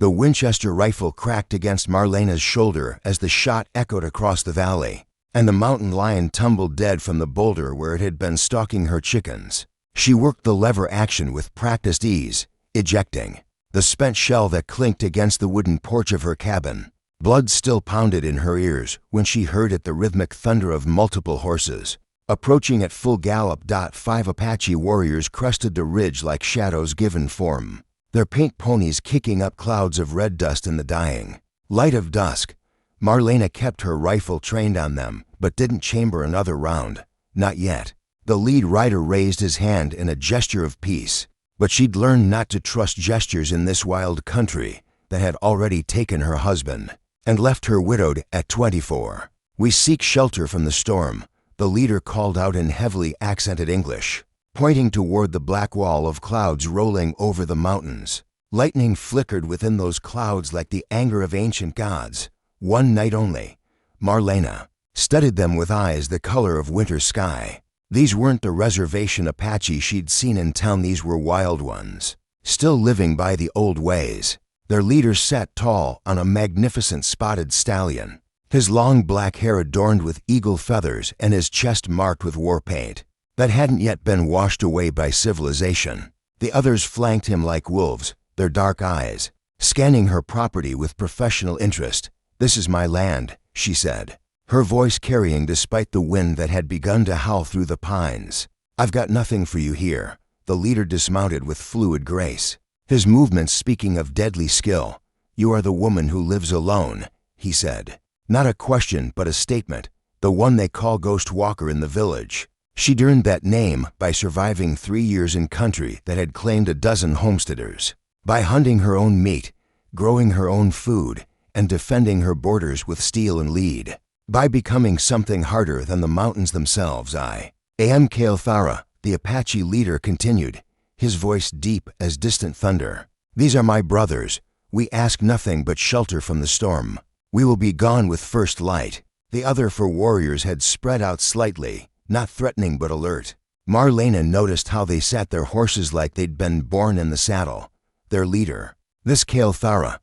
The Winchester rifle cracked against Marlena's shoulder as the shot echoed across the valley, and the mountain lion tumbled dead from the boulder where it had been stalking her chickens. She worked the lever action with practiced ease, ejecting the spent shell that clinked against the wooden porch of her cabin. Blood still pounded in her ears when she heard it, the rhythmic thunder of multiple horses approaching at full gallop. 5 Apache warriors crested the ridge like shadows given form, their paint ponies kicking up clouds of red dust in the dying light of dusk. Marlena kept her rifle trained on them, but didn't chamber another round. Not yet. The lead rider raised his hand in a gesture of peace, but she'd learned not to trust gestures in this wild country that had already taken her husband and left her widowed at 24. "We seek shelter from the storm," the leader called out in heavily accented English, pointing toward the black wall of clouds rolling over the mountains. Lightning flickered within those clouds like the anger of ancient gods. One night only, Marlena studied them with eyes the color of winter sky. These weren't the reservation Apache she'd seen in town, these were wild ones, still living by the old ways. Their leader sat tall on a magnificent spotted stallion, his long black hair adorned with eagle feathers and his chest marked with war paint that hadn't yet been washed away by civilization. The others flanked him like wolves, their dark eyes scanning her property with professional interest. "This is my land," she said, her voice carrying despite the wind that had begun to howl through the pines. "I've got nothing for you here." The leader dismounted with fluid grace, his movements speaking of deadly skill. "You are the woman who lives alone," he said. Not a question, but a statement. The one they call Ghost Walker in the village. She'd earned that name by surviving 3 years in country that had claimed a dozen homesteaders, by hunting her own meat, growing her own food, and defending her borders with steel and lead, by becoming something harder than the mountains themselves. "I am Kael'thara," the Apache leader continued, his voice deep as distant thunder. "These are my brothers. We ask nothing but shelter from the storm. We will be gone with first light." The other 4 warriors had spread out slightly, not threatening but alert. Marlena noticed how they sat their horses like they'd been born in the saddle. Their leader, this Kael'thara,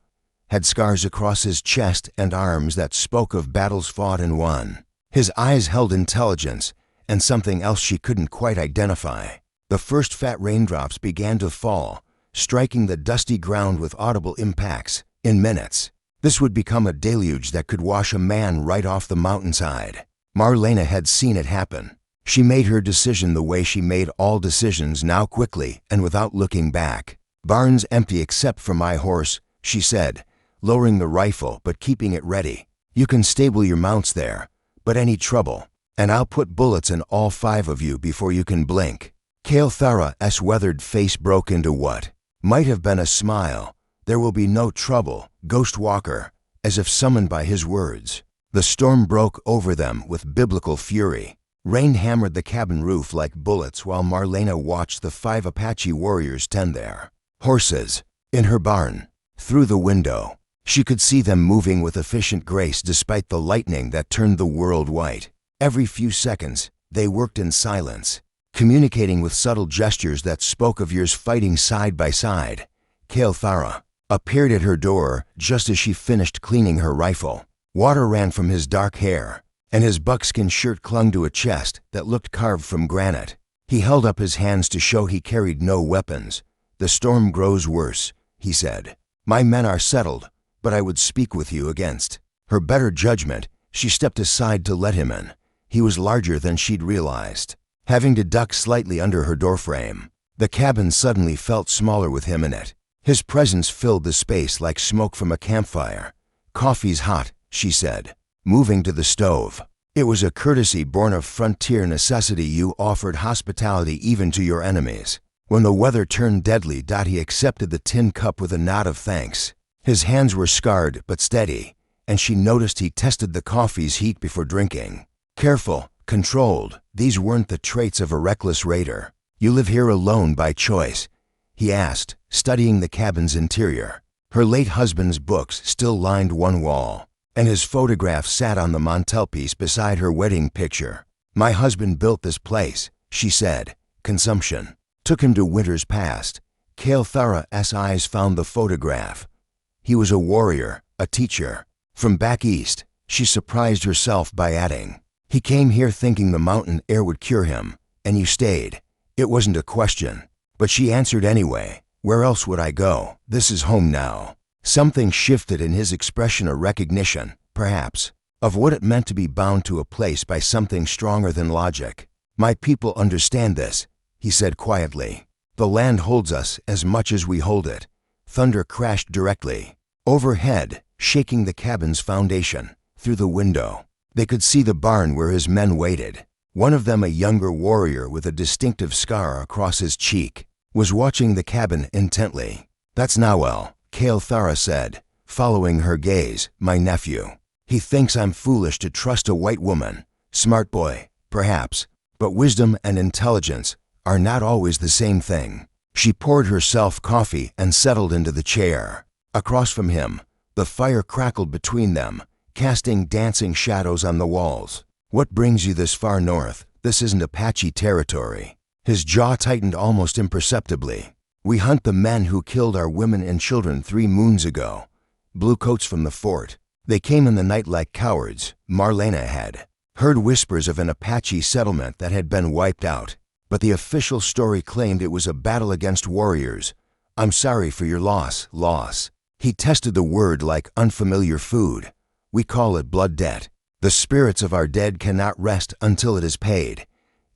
had scars across his chest and arms that spoke of battles fought and won. His eyes held intelligence and something else she couldn't quite identify. The first fat raindrops began to fall, striking the dusty ground with audible impacts. In minutes, this would become a deluge that could wash a man right off the mountainside. Marlena had seen it happen. She made her decision the way she made all decisions now, quickly and without looking back. "Barn's empty except for my horse," she said, lowering the rifle but keeping it ready. "You can stable your mounts there, but any trouble, and I'll put bullets in all 5 of you before you can blink." Kael'thara's weathered face broke into what might have been a smile. "There will be no trouble, Ghost Walker," as if summoned by his words. The storm broke over them with biblical fury. Rain hammered the cabin roof like bullets while Marlena watched the 5 Apache warriors tend their horses in her barn. Through the window, she could see them moving with efficient grace despite the lightning that turned the world white. Every few seconds, they worked in silence, communicating with subtle gestures that spoke of years fighting side by side. Kael'thara appeared at her door just as she finished cleaning her rifle. Water ran from his dark hair, and his buckskin shirt clung to a chest that looked carved from granite. He held up his hands to show he carried no weapons. "The storm grows worse," he said. "My men are settled, but I would speak with you." Against her better judgment, she stepped aside to let him in. He was larger than she'd realized, having to duck slightly under her doorframe. The cabin suddenly felt smaller with him in it. His presence filled the space like smoke from a campfire. "Coffee's hot," she said, moving to the stove. It was a courtesy born of frontier necessity. "You offered hospitality even to your enemies." When the weather turned deadly, he accepted the tin cup with a nod of thanks. His hands were scarred but steady, and she noticed he tested the coffee's heat before drinking. Careful, controlled, these weren't the traits of a reckless raider. "You live here alone by choice?" he asked, studying the cabin's interior. Her late husband's books still lined one wall, and his photograph sat on the mantelpiece beside her wedding picture. "My husband built this place," she said. "Consumption took him to winters past." Kael'thara's eyes found the photograph. He was a warrior, a teacher. From back east, she surprised herself by adding, "He came here thinking the mountain air would cure him, and you stayed." It wasn't a question, but she answered anyway. "Where else would I go? This is home now." Something shifted in his expression, a recognition, perhaps, of what it meant to be bound to a place by something stronger than logic. "My people understand this," he said quietly. "The land holds us as much as we hold it." Thunder crashed directly overhead, shaking the cabin's foundation. Through the window, they could see the barn where his men waited. One of them, a younger warrior with a distinctive scar across his cheek, was watching the cabin intently. "That's Nawel," Cavalry said, following her gaze. "My nephew. He thinks I'm foolish to trust a white woman. Smart boy, perhaps, but wisdom and intelligence are not always the same thing." She poured herself coffee and settled into the chair. Across from him, the fire crackled between them, casting dancing shadows on the walls. "What brings you this far north? This isn't Apache territory." His jaw tightened almost imperceptibly. "We hunt the men who killed our women and children 3 moons ago. Bluecoats from the fort. They came in the night like cowards." Marlena had heard whispers of an Apache settlement that had been wiped out, but the official story claimed it was a battle against warriors. "I'm sorry for your loss." He tested the word like unfamiliar food. "We call it blood debt. The spirits of our dead cannot rest until it is paid.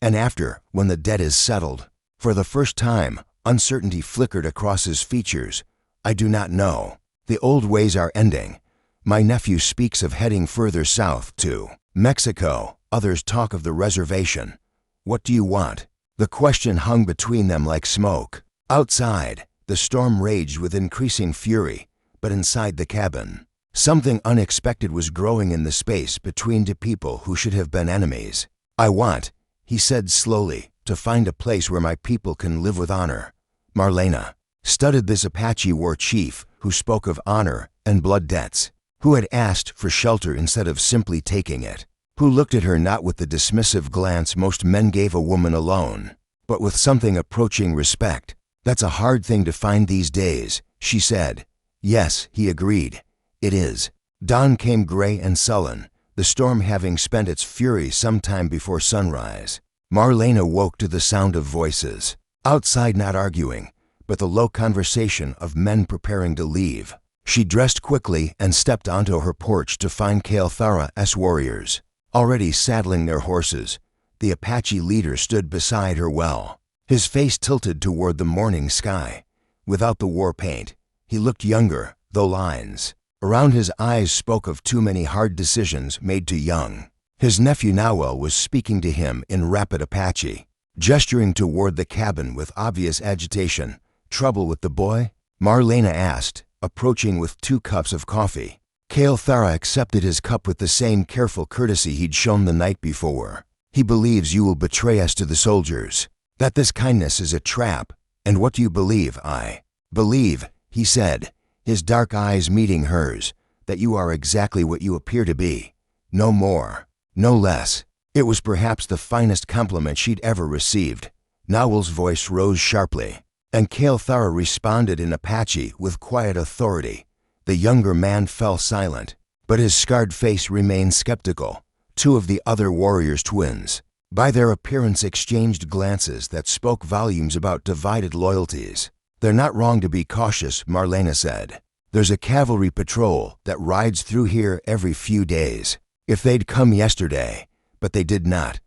And after, when the debt is settled." For the first time, uncertainty flickered across his features. "I do not know. The old ways are ending. My nephew speaks of heading further south to Mexico. Others talk of the reservation. What do you want?" The question hung between them like smoke. Outside, the storm raged with increasing fury, but inside the cabin, something unexpected was growing in the space between two people who should have been enemies. "I want," he said slowly, "to find a place where my people can live with honor." Marlena studied this Apache war chief who spoke of honor and blood debts, who had asked for shelter instead of simply taking it, who looked at her not with the dismissive glance most men gave a woman alone, but with something approaching respect. "That's a hard thing to find these days," she said. "Yes," he agreed. "It is." Dawn came gray and sullen, the storm having spent its fury some time before sunrise. Marlena woke to the sound of voices. Outside, not arguing, but the low conversation of men preparing to leave. She dressed quickly and stepped onto her porch to find Cavalry's warriors already saddling their horses. The Apache leader stood beside her well, his face tilted toward the morning sky. Without the war paint, he looked younger, though lines around his eyes spoke of too many hard decisions made too young. His nephew Nawel was speaking to him in rapid Apache, gesturing toward the cabin with obvious agitation. "Trouble with the boy?" Marlena asked, approaching with 2 cups of coffee. Cavalry accepted his cup with the same careful courtesy he'd shown the night before. "He believes you will betray us to the soldiers, that this kindness is a trap." "And what do you believe?" "I believe," he said, his dark eyes meeting hers, "that you are exactly what you appear to be. No more, no less." It was perhaps the finest compliment she'd ever received. Nawel's voice rose sharply, and Cavalry responded in Apache with quiet authority. The younger man fell silent, but his scarred face remained skeptical. 2 of the other warriors, twins, by their appearance exchanged glances that spoke volumes about divided loyalties. "They're not wrong to be cautious," Marlena said. "There's a cavalry patrol that rides through here every few days. If they'd come yesterday, but they did not."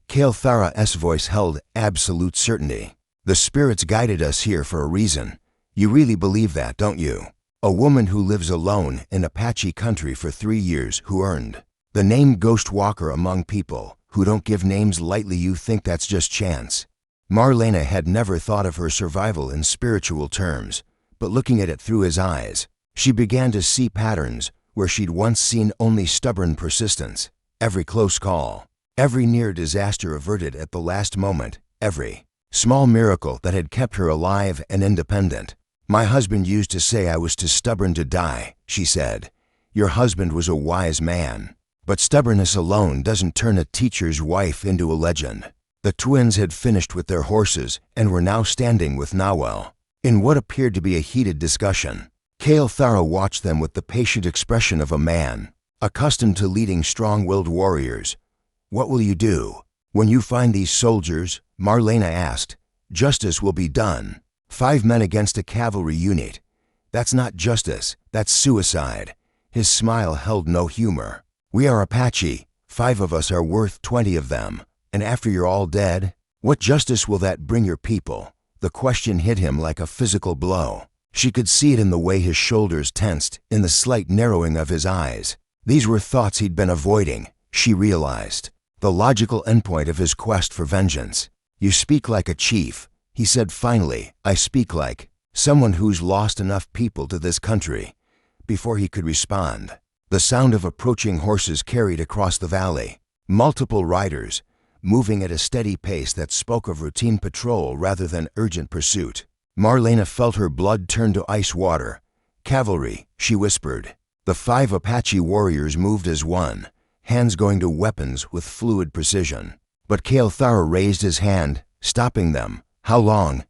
Cavalry's voice held absolute certainty. "The spirits guided us here for a reason. You really believe that, don't you?" A woman who lives alone in Apache country for 3 years, who earned the name Ghost Walker among people who don't give names lightly. "You think that's just chance?" Marlena had never thought of her survival in spiritual terms, but looking at it through his eyes, she began to see patterns where she'd once seen only stubborn persistence. Every close call, every near disaster averted at the last moment, every small miracle that had kept her alive and independent. "My husband used to say I was too stubborn to die," she said. "Your husband was a wise man, but stubbornness alone doesn't turn a teacher's wife into a legend." The twins had finished with their horses and were now standing with Nawel in what appeared to be a heated discussion. Thara watched them with the patient expression of a man, accustomed to leading strong-willed warriors. "What will you do when you find these soldiers?" Marlena asked. "Justice will be done. 5 men against a cavalry unit. That's not justice, that's suicide." His smile held no humor. "We are Apache. 5 of us are worth 20 of them. And after you're all dead, what justice will that bring your people?" The question hit him like a physical blow. She could see it in the way his shoulders tensed, in the slight narrowing of his eyes. These were thoughts he'd been avoiding, she realized. The logical endpoint of his quest for vengeance. "You speak like a chief," he said finally. "I speak like someone who's lost enough people to this country." Before he could respond, the sound of approaching horses carried across the valley. Multiple riders, moving at a steady pace that spoke of routine patrol rather than urgent pursuit. Marlena felt her blood turn to ice water. "Cavalry," she whispered. The 5 Apache warriors moved as one, hands going to weapons with fluid precision. But Thara raised his hand, stopping them. "How long?"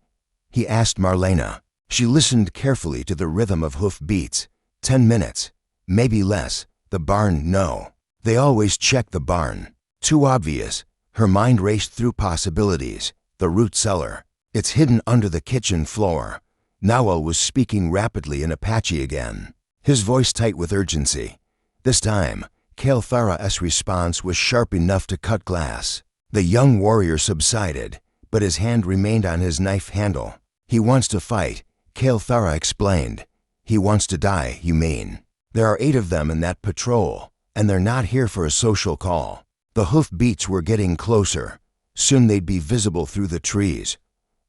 he asked Marlena. She listened carefully to the rhythm of hoof beats. 10 minutes. Maybe less. The barn, no. They always check the barn. Too obvious. Her mind raced through possibilities. The root cellar. It's hidden under the kitchen floor. Nawal was speaking rapidly in Apache again, his voice tight with urgency. This time, Thara's response was sharp enough to cut glass. The young warrior subsided, but his hand remained on his knife handle. "He wants to fight," Thara explained. "He wants to die, you mean? There are 8 of them in that patrol, and they're not here for a social call." The hoof beats were getting closer. Soon they'd be visible through the trees.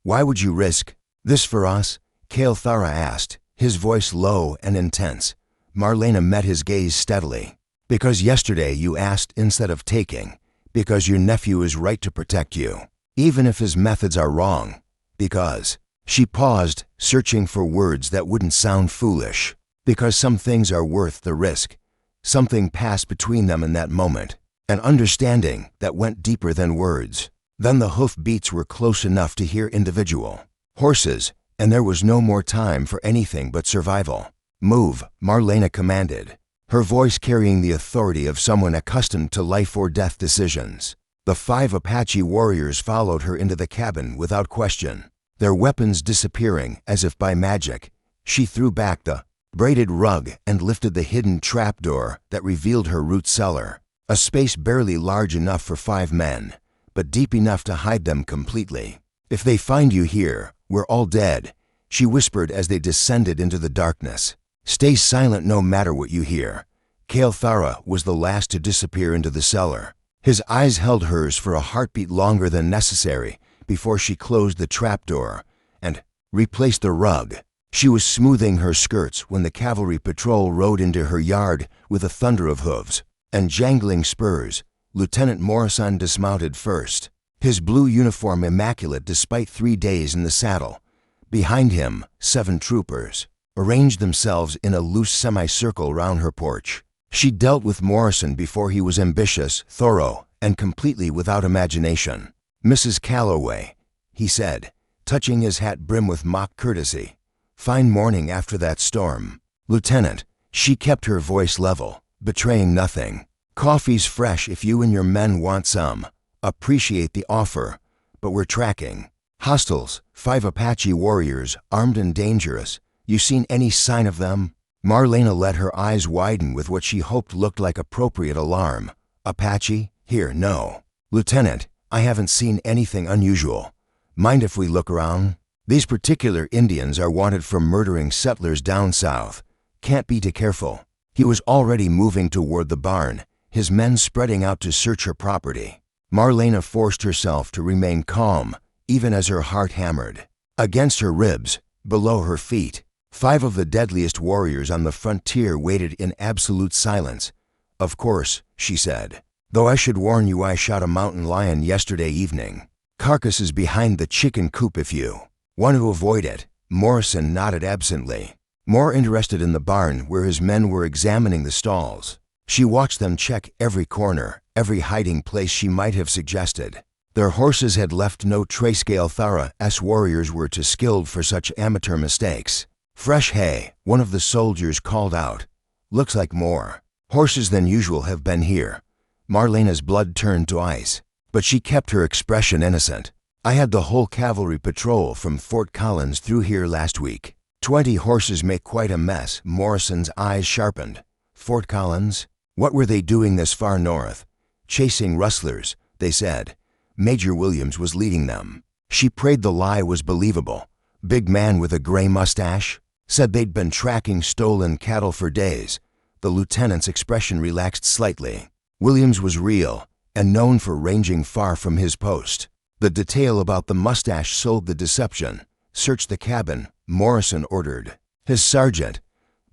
"Why would you risk this for us?" Thara asked, his voice low and intense. Marlena met his gaze steadily. "Because yesterday you asked instead of taking. Because your nephew is right to protect you, even if his methods are wrong. Because..." She paused, searching for words that wouldn't sound foolish. "Because some things are worth the risk." Something passed between them in that moment, an understanding that went deeper than words. Then the hoof beats were close enough to hear individual horses, and there was no more time for anything but survival. "Move," Marlena commanded, her voice carrying the authority of someone accustomed to life or death decisions. The 5 Apache warriors followed her into the cabin without question, their weapons disappearing as if by magic. She threw back the braided rug and lifted the hidden trapdoor that revealed her root cellar, a space barely large enough for 5 men, but deep enough to hide them completely. "If they find you here, we're all dead," she whispered as they descended into the darkness. "Stay silent no matter what you hear." Thara was the last to disappear into the cellar. His eyes held hers for a heartbeat longer than necessary before she closed the trapdoor and replaced the rug. She was smoothing her skirts when the cavalry patrol rode into her yard with a thunder of hooves and jangling spurs. Lieutenant Morrison dismounted first, his blue uniform immaculate despite 3 days in the saddle. Behind him, 7 troopers arranged themselves in a loose semicircle round her porch. She dealt with Morrison before he was ambitious, thorough, and completely without imagination. "Mrs. Calloway," he said, touching his hat brim with mock courtesy. "Fine morning after that storm." "Lieutenant," she kept her voice level, betraying nothing. "Coffee's fresh if you and your men want some. Appreciate the offer, but we're tracking hostiles, 5 Apache warriors, armed and dangerous. You seen any sign of them?" Marlena let her eyes widen with what she hoped looked like appropriate alarm. "Apache? Here, no." "Lieutenant, I haven't seen anything unusual. Mind if we look around? These particular Indians are wanted for murdering settlers down south. Can't be too careful." He was already moving toward the barn, his men spreading out to search her property. Marlena forced herself to remain calm, even as her heart hammered. Against her ribs, below her feet, 5 of the deadliest warriors on the frontier waited in absolute silence. "Of course," she said. "Though I should warn you, I shot a mountain lion yesterday evening. Carcass is behind the chicken coop if you want to avoid it." Morrison nodded absently, more interested in the barn where his men were examining the stalls. She watched them check every corner, every hiding place she might have suggested. Their horses had left no trace. Thara's warriors were too skilled for such amateur mistakes. Fresh hay, one of the soldiers called out. Looks like more horses than usual have been here. Marlena's blood turned to ice, but she kept her expression innocent. I had the whole cavalry patrol from Fort Collins through here last week. 20 horses make quite a mess. Morrison's eyes sharpened. Fort Collins? What were they doing this far north? Chasing rustlers, they said. Major Williams was leading them. She prayed the lie was believable. Big man with a gray mustache said they'd been tracking stolen cattle for days. The lieutenant's expression relaxed slightly. Williams was real and known for ranging far from his post. The detail about the mustache sold the deception. Search the cabin, Morrison ordered. His sergeant.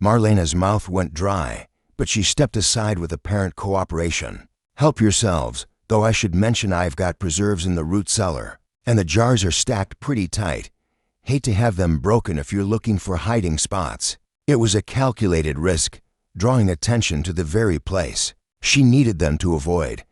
Marlena's mouth went dry, but she stepped aside with apparent cooperation. Help yourselves, though I should mention I've got preserves in the root cellar, and the jars are stacked pretty tight. Hate to have them broken if you're looking for hiding spots. It was a calculated risk, drawing attention to the very place she needed them to avoid.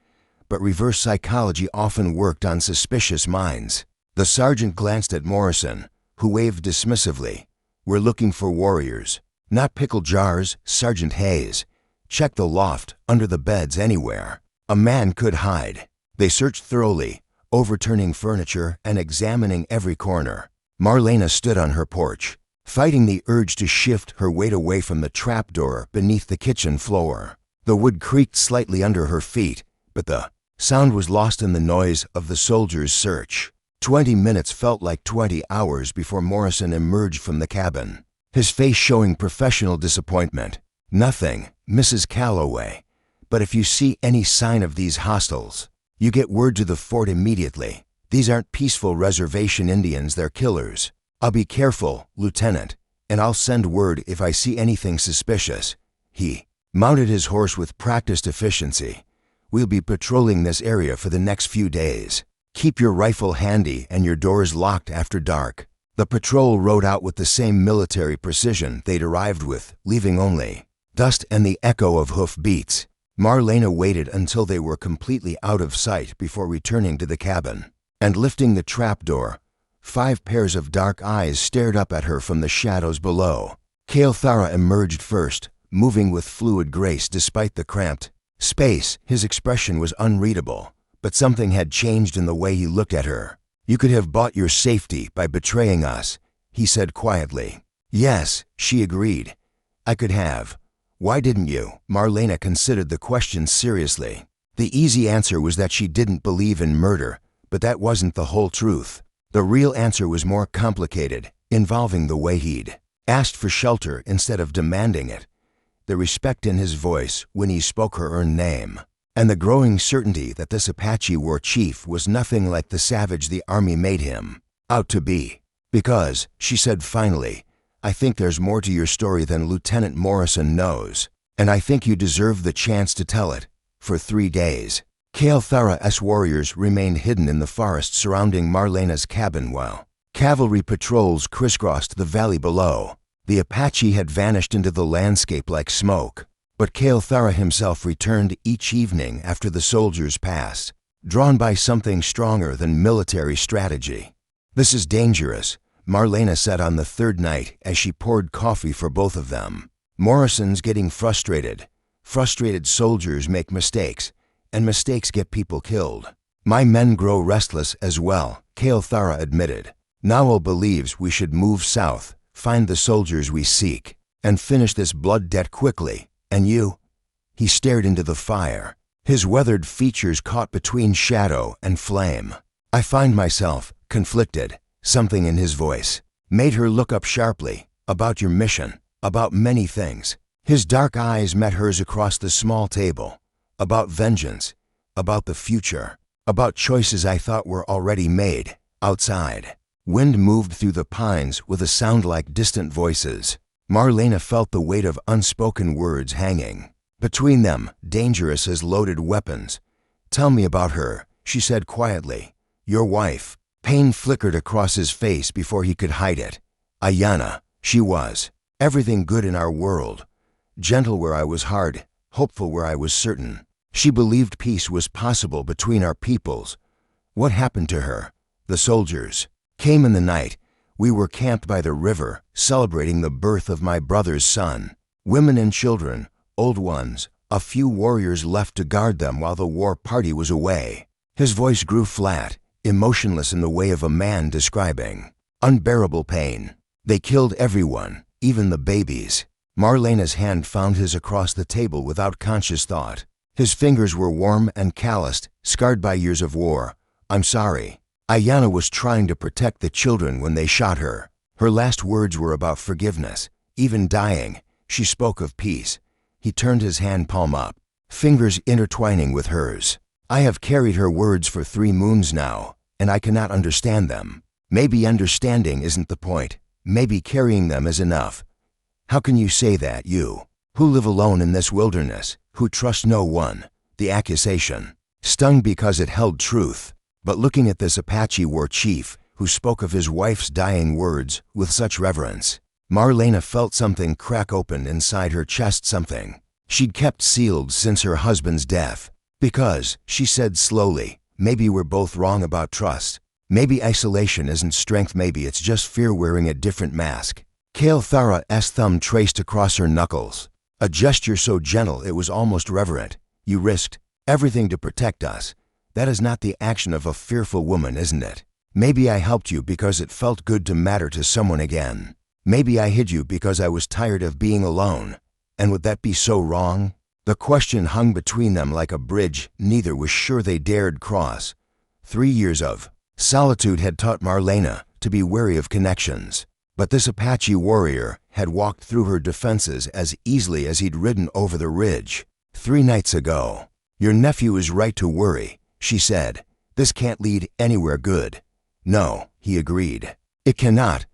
But reverse psychology often worked on suspicious minds. The sergeant glanced at Morrison, who waved dismissively. We're looking for warriors, not pickle jars, Sergeant Hayes. Check the loft, under the beds, anywhere a man could hide. They searched thoroughly, overturning furniture and examining every corner. Marlena stood on her porch, fighting the urge to shift her weight away from the trapdoor beneath the kitchen floor. The wood creaked slightly under her feet, but the sound was lost in the noise of the soldiers' search. 20 minutes felt like 20 hours before Morrison emerged from the cabin, his face showing professional disappointment. Nothing, Mrs. Calloway. But if you see any sign of these hostiles, you get word to the fort immediately. These aren't peaceful reservation Indians, they're killers. I'll be careful, Lieutenant, and I'll send word if I see anything suspicious. He mounted his horse with practiced efficiency. We'll be patrolling this area for the next few days. Keep your rifle handy and your doors locked after dark. The patrol rode out with the same military precision they'd arrived with, leaving only dust and the echo of hoof beats. Marlena waited until they were completely out of sight before returning to the cabin. And lifting the trapdoor, 5 pairs of dark eyes stared up at her from the shadows below. Keothara emerged first, moving with fluid grace despite the cramped space. His expression was unreadable, but something had changed in the way he looked at her. You could have bought your safety by betraying us, he said quietly. Yes, she agreed. I could have. Why didn't you? Marlena considered the question seriously. The easy answer was that she didn't believe in murder, but that wasn't the whole truth. The real answer was more complicated, involving the way he'd asked for shelter instead of demanding it, the respect in his voice when he spoke her own name, and the growing certainty that this Apache war chief was nothing like the savage the army made him out to be. Because, she said finally, I think there's more to your story than Lieutenant Morrison knows, and I think you deserve the chance to tell it. For 3 days, Keothara's warriors remained hidden in the forest surrounding Marlena's cabin while cavalry patrols crisscrossed the valley below. The Apache had vanished into the landscape like smoke, but Keothara himself returned each evening after the soldiers passed, drawn by something stronger than military strategy. This is dangerous, Marlena said on the 3rd night as she poured coffee for both of them. Morrison's getting frustrated. Frustrated soldiers make mistakes, and mistakes get people killed. My men grow restless as well, Keothara admitted. Nowell believes we should move south, find the soldiers we seek, and finish this blood debt quickly. And you? He stared into the fire, his weathered features caught between shadow and flame. I find myself conflicted. Something in his voice made her look up sharply. About your mission, about many things. His dark eyes met hers across the small table. About vengeance, about the future, about choices I thought were already made, outside. Wind moved through the pines with a sound like distant voices. Marlena felt the weight of unspoken words hanging between them, dangerous as loaded weapons. Tell me about her, she said quietly. Your wife. Pain flickered across his face before he could hide it. Ayana, she was. Everything good in our world. Gentle where I was hard, hopeful where I was certain. She believed peace was possible between our peoples. What happened to her? The soldiers came in the night. We were camped by the river, celebrating the birth of my brother's son. Women and children, old ones, a few warriors left to guard them while the war party was away. His voice grew flat, emotionless in the way of a man describing unbearable pain. They killed everyone, even the babies. Marlena's hand found his across the table without conscious thought. His fingers were warm and calloused, scarred by years of war. I'm sorry. Ayanna was trying to protect the children when they shot her. Her last words were about forgiveness. Even dying, she spoke of peace. He turned his hand palm up, fingers intertwining with hers. I have carried her words for 3 moons now, and I cannot understand them. Maybe understanding isn't the point. Maybe carrying them is enough. How can you say that, you, who live alone in this wilderness, who trust no one? The accusation stung because it held truth. But looking at this Apache war chief, who spoke of his wife's dying words with such reverence, Marlena felt something crack open inside her chest, something she'd kept sealed since her husband's death. Because, she said slowly, maybe we're both wrong about trust. Maybe isolation isn't strength, maybe it's just fear wearing a different mask. Cavalry's thumb traced across her knuckles, a gesture so gentle it was almost reverent. You risked everything to protect us. That is not the action of a fearful woman, isn't it? Maybe I helped you because it felt good to matter to someone again. Maybe I hid you because I was tired of being alone. And would that be so wrong? The question hung between them like a bridge neither was sure they dared cross. 3 years of solitude had taught Marlena to be wary of connections. But this Apache warrior had walked through her defenses as easily as he'd ridden over the ridge 3 nights ago. Your nephew is right to worry, she said. This can't lead anywhere good. No, he agreed. It cannot.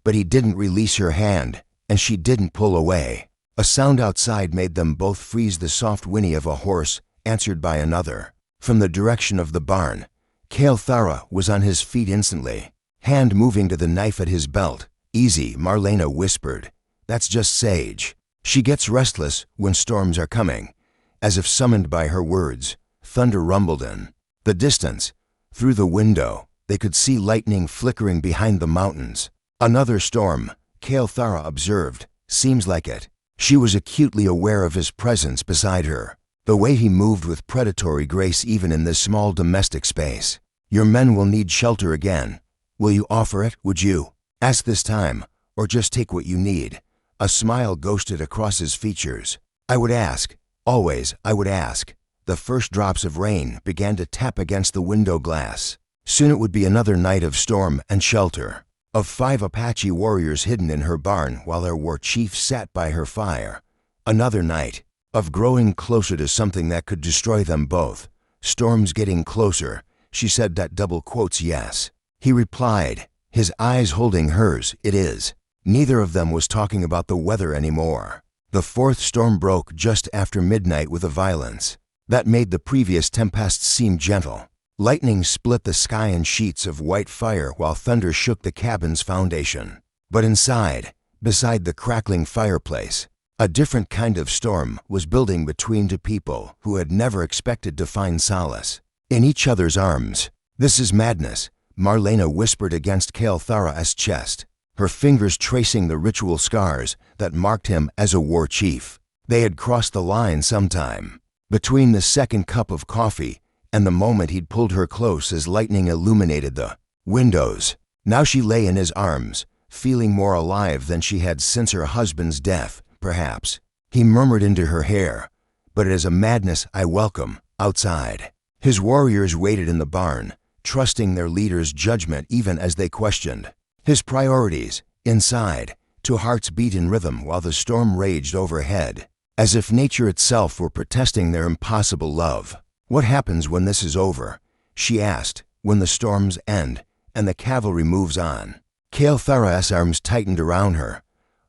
But he didn't release her hand, and she didn't pull away. A sound outside made them both freeze, the soft whinny of a horse, answered by another. From the direction of the barn, Cavalry was on his feet instantly, hand moving to the knife at his belt. Easy, Marlena whispered. That's just Sage. She gets restless when storms are coming. As if summoned by her words, thunder rumbled in the distance. Through the window, they could see lightning flickering behind the mountains. Another storm, Cavalry observed. Seems like it. She was acutely aware of his presence beside her, the way he moved with predatory grace even in this small domestic space. Your men will need shelter again. Will you offer it, would you? Ask this time, or just take what you need. A smile ghosted across his features. I would ask. Always, I would ask. The first drops of rain began to tap against the window glass. Soon it would be another night of storm and shelter. Of 5 Apache warriors hidden in her barn while their war chief sat by her fire. Another night of growing closer to something that could destroy them both. Storms getting closer, she said that double quotes yes. He replied, his eyes holding hers, it is. Neither of them was talking about the weather anymore. The 4th storm broke just after midnight with a violence that made the previous tempests seem gentle. Lightning split the sky in sheets of white fire while thunder shook the cabin's foundation. But inside, beside the crackling fireplace, a different kind of storm was building between 2 people who had never expected to find solace in each other's arms. This is madness, Marlena whispered against Cavalry's chest, her fingers tracing the ritual scars that marked him as a war chief. They had crossed the line sometime. Between the second cup of coffee and the moment he'd pulled her close as lightning illuminated the windows. Now she lay in his arms, feeling more alive than she had since her husband's death, perhaps. He murmured into her hair, but it is a madness I welcome, outside. His warriors waited in the barn, trusting their leader's judgment even as they questioned his priorities. Inside, 2 hearts beat in rhythm while the storm raged overhead, as if nature itself were protesting their impossible love. What happens when this is over? She asked. When the storms end and the cavalry moves on. Cavalry's arms tightened around her.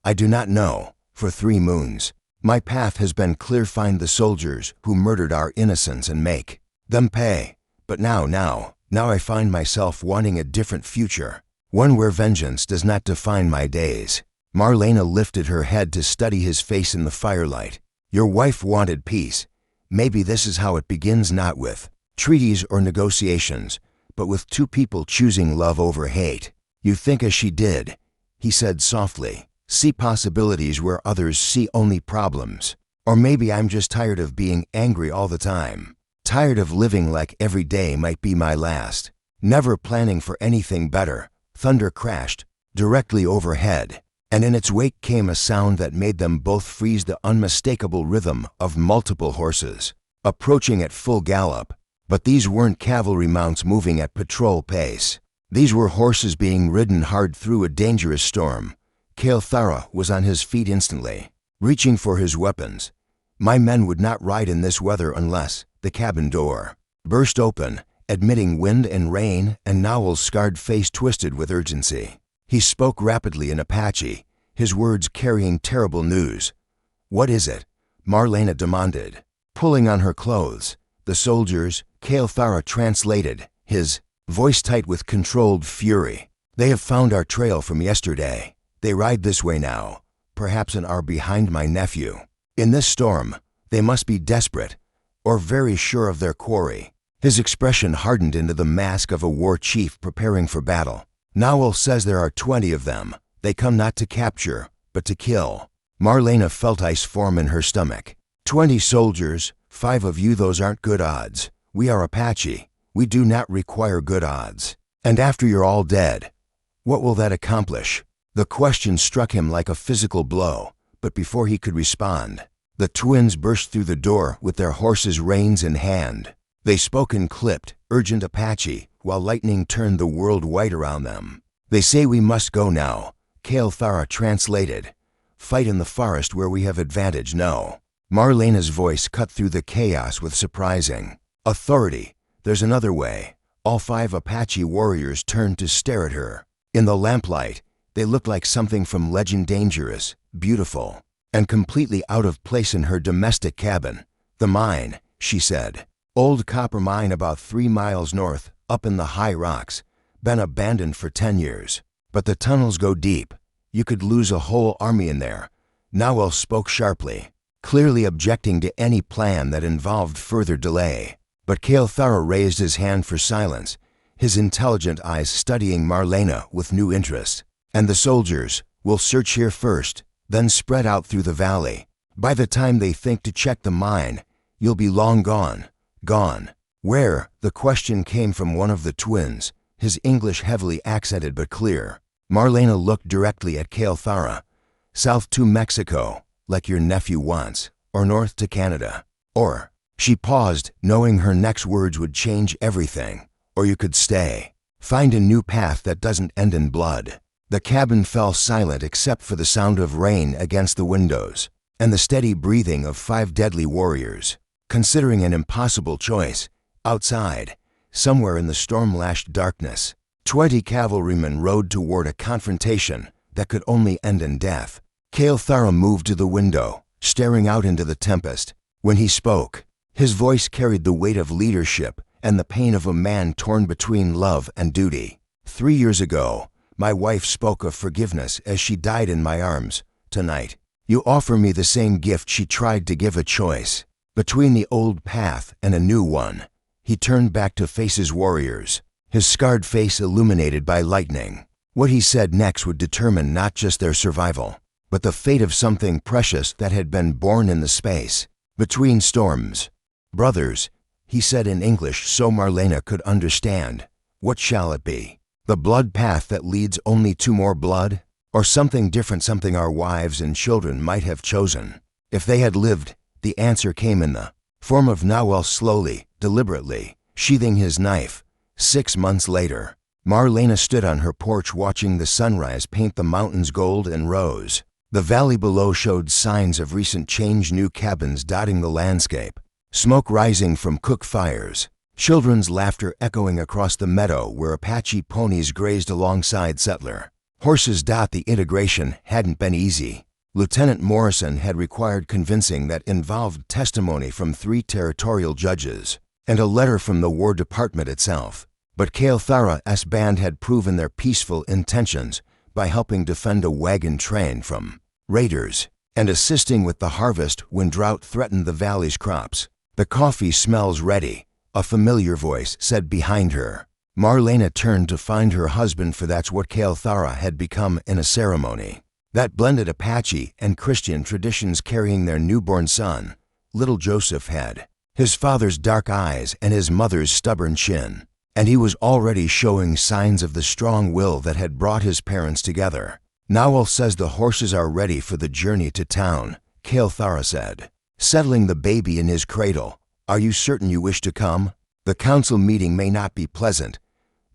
I do not know. For 3 moons, my path has been clear. Find the soldiers who murdered our innocents and make them pay. But now I find myself wanting a different future. One where vengeance does not define my days. Marlena lifted her head to study his face in the firelight. Your wife wanted peace. Maybe this is how it begins, not with treaties or negotiations, but with 2 people choosing love over hate. You think as she did, he said softly. See possibilities where others see only problems. Or maybe I'm just tired of being angry all the time. Tired of living like every day might be my last. Never planning for anything better. Thunder crashed directly overhead, and in its wake came a sound that made them both freeze, the unmistakable rhythm of multiple horses, approaching at full gallop. But these weren't cavalry mounts moving at patrol pace. These were horses being ridden hard through a dangerous storm. Cavalry was on his feet instantly, reaching for his weapons. My men would not ride in this weather unless the cabin door burst open, admitting wind and rain, and Nowell's scarred face twisted with urgency. He spoke rapidly in Apache, his words carrying terrible news. What is it? Marlena demanded, pulling on her clothes. The soldiers, Cavalry translated, his voice tight with controlled fury. They have found our trail from yesterday. They ride this way now, perhaps and are behind my nephew. In this storm, they must be desperate, or very sure of their quarry. His expression hardened into the mask of a war chief preparing for battle. Nowell says there are 20 of them. They come not to capture, but to kill. Marlena felt ice form in her stomach. 20 soldiers, 5 of you, those aren't good odds. We are Apache. We do not require good odds. And after you're all dead, what will that accomplish? The question struck him like a physical blow, but before he could respond, the twins burst through the door with their horses' reins in hand. They spoke in clipped, urgent Apache, while lightning turned the world white around them. They say we must go now, Cavalry translated. Fight in the forest where we have advantage, no. Marlena's voice cut through the chaos with surprising authority. There's another way. All 5 Apache warriors turned to stare at her. In the lamplight, they looked like something from legend, dangerous, beautiful, and completely out of place in her domestic cabin. The mine, she said. Old copper mine about 3 miles north, up in the high rocks. Been abandoned for 10 years. But the tunnels go deep. You could lose a whole army in there. Nowell spoke sharply, clearly objecting to any plan that involved further delay. But Cavalry raised his hand for silence, his intelligent eyes studying Marlena with new interest. And the soldiers will search here first, then spread out through the valley. By the time they think to check the mine, you'll be long gone. Gone. Where? The question came from one of the twins, his English heavily accented but clear. Marlena looked directly at Cavalry. South to Mexico, like your nephew wants, or north to Canada. Or, she paused, knowing her next words would change everything. Or you could stay. Find a new path that doesn't end in blood. The cabin fell silent except for the sound of rain against the windows, and the steady breathing of 5 deadly warriors. Considering an impossible choice, outside, somewhere in the storm-lashed darkness, 20 cavalrymen rode toward a confrontation that could only end in death. Cavalry moved to the window, staring out into the tempest. When he spoke, his voice carried the weight of leadership and the pain of a man torn between love and duty. 3 years ago, my wife spoke of forgiveness as she died in my arms. Tonight, you offer me the same gift she tried to give, a choice between the old path and a new one. He turned back to face his warriors, his scarred face illuminated by lightning. What he said next would determine not just their survival, but the fate of something precious that had been born in the space between storms. Brothers, he said in English so Marlena could understand, what shall it be? The blood path that leads only to more blood? Or something different, something our wives and children might have chosen? If they had lived, the answer came in the form of Nowell, slowly, deliberately, sheathing his knife. 6 months later, Marlena stood on her porch watching the sunrise paint the mountains gold and rose. The valley below showed signs of recent change, new cabins dotting the landscape, smoke rising from cook fires, children's laughter echoing across the meadow where Apache ponies grazed alongside settler horses. The integration hadn't been easy. Lieutenant Morrison had required convincing that involved testimony from 3 territorial judges and a letter from the War Department itself. But Cavalry's band had proven their peaceful intentions by helping defend a wagon train from raiders and assisting with the harvest when drought threatened the valley's crops. The coffee smells ready, a familiar voice said behind her. Marlena turned to find her husband, for that's what Kael'thara had become in a ceremony that blended Apache and Christian traditions, carrying their newborn son, little Joseph had his father's dark eyes and his mother's stubborn chin, and he was already showing signs of the strong will that had brought his parents together. "Nowell says the horses are ready for the journey to town," Kael'thara said, settling the baby in his cradle. "Are you certain you wish to come? The council meeting may not be pleasant."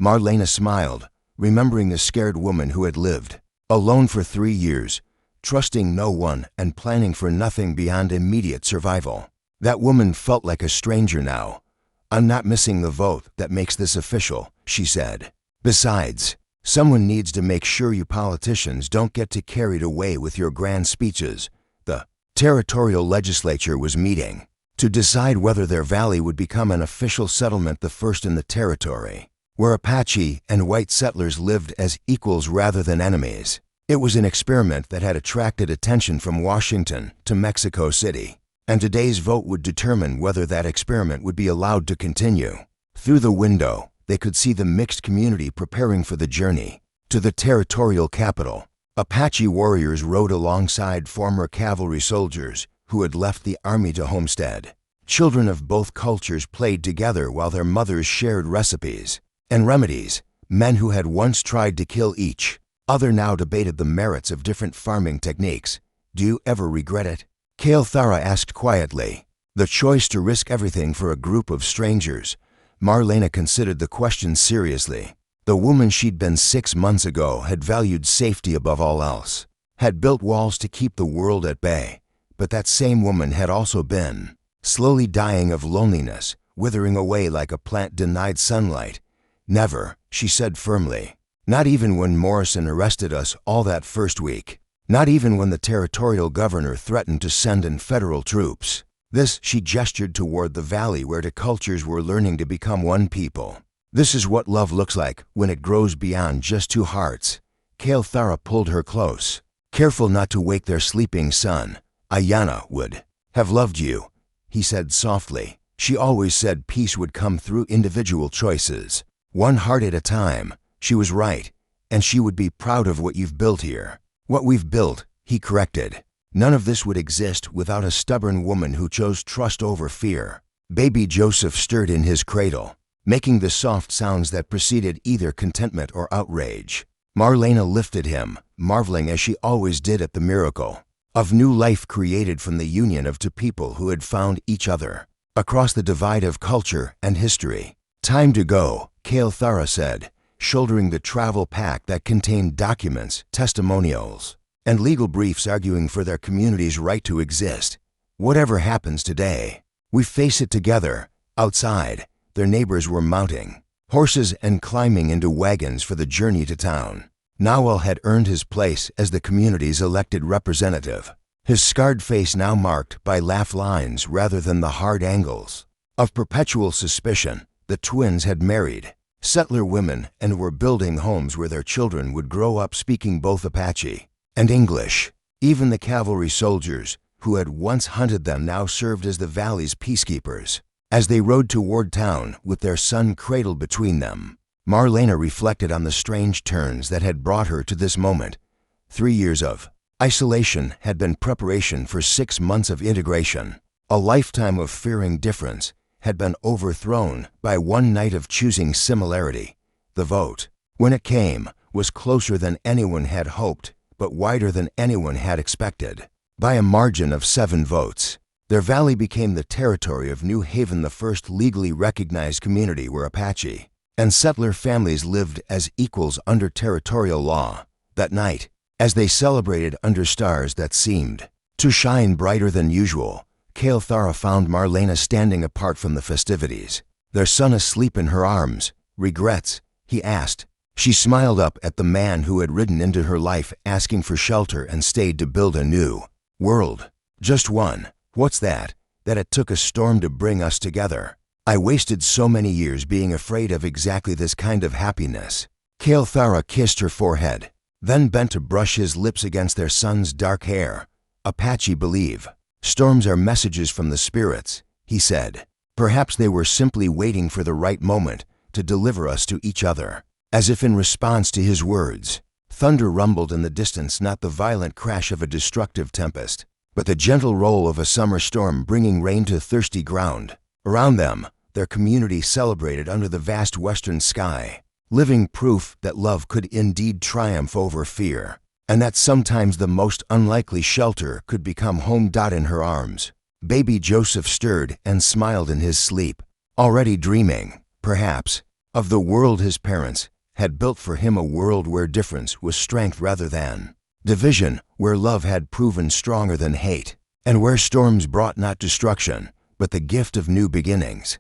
Marlena smiled, remembering the scared woman who had lived alone for 3 years, trusting no one and planning for nothing beyond immediate survival. That woman felt like a stranger now. "I'm not missing the vote that makes this official," she said. "Besides, someone needs to make sure you politicians don't get too carried away with your grand speeches." The territorial legislature was meeting to decide whether their valley would become an official settlement, the first in the territory, where Apache and white settlers lived as equals rather than enemies. It was an experiment that had attracted attention from Washington to Mexico City, and today's vote would determine whether that experiment would be allowed to continue. Through the window, they could see the mixed community preparing for the journey to the territorial capital. Apache warriors rode alongside former cavalry soldiers who had left the army to homestead. Children of both cultures played together while their mothers shared recipes and remedies. Men who had once tried to kill each other now debated the merits of different farming techniques. "Do you ever regret it?" Kael'thara asked quietly. The choice to risk everything for a group of strangers. Marlena considered the question seriously. The woman she'd been 6 months ago had valued safety above all else, had built walls to keep the world at bay. But that same woman had also been slowly dying of loneliness, withering away like a plant denied sunlight. "Never," she said firmly. "Not even when Morrison arrested us all that first week. Not even when the territorial governor threatened to send in federal troops." This, she gestured toward the valley where the cultures were learning to become one people. "This is what love looks like when it grows beyond just two hearts." Kael'thara pulled her close, careful not to wake their sleeping son. "Ayanna would have loved you," he said softly. "She always said peace would come through individual choices, one heart at a time. She was right, and she would be proud of what you've built here." "What we've built," he corrected. "None of this would exist without a stubborn woman who chose trust over fear." Baby Joseph stirred in his cradle, making the soft sounds that preceded either contentment or outrage. Marlena lifted him, marveling as she always did at the miracle of new life created from the union of two people who had found each other across the divide of culture and history. "Time to go," Kael'thara said, shouldering the travel pack that contained documents, testimonials, and legal briefs arguing for their community's right to exist. "Whatever happens today, we face it together." Outside, their neighbors were mounting horses and climbing into wagons for the journey to town. Nowell had earned his place as the community's elected representative, his scarred face now marked by laugh lines rather than the hard angles of perpetual suspicion. The twins had married settler women and were building homes where their children would grow up speaking both Apache and English. Even the cavalry soldiers who had once hunted them now served as the valley's peacekeepers. As they rode toward town with their son cradled between them, Marlena reflected on the strange turns that had brought her to this moment. 3 years of isolation had been preparation for 6 months of integration. A lifetime of fearing difference had been overthrown by one night of choosing similarity. The vote, when it came, was closer than anyone had hoped, but wider than anyone had expected. By a margin of 7 votes, their valley became the territory of New Haven, the first legally recognized community where Apache and settler families lived as equals under territorial law. That night, as they celebrated under stars that seemed to shine brighter than usual, Kael'thara found Marlena standing apart from the festivities, their son asleep in her arms. "Regrets?" he asked. She smiled up at the man who had ridden into her life asking for shelter and stayed to build a new world. "Just one." "What's that?" "That it took a storm to bring us together. I wasted so many years being afraid of exactly this kind of happiness." Kael'thara kissed her forehead, then bent to brush his lips against their son's dark hair. "Apache believe storms are messages from the spirits," he said. "Perhaps they were simply waiting for the right moment to deliver us to each other. As if in response to his words, thunder rumbled in the distance, not the violent crash of a destructive tempest, but the gentle roll of a summer storm bringing rain to thirsty ground. Around them, their community celebrated under the vast western sky, living proof that love could indeed triumph over fear, and that sometimes the most unlikely shelter could become home. In her arms, baby Joseph stirred and smiled in his sleep, already dreaming, perhaps, of the world his parents had built for him, a world where difference was strength rather than division, where love had proven stronger than hate, and where storms brought not destruction, but the gift of new beginnings.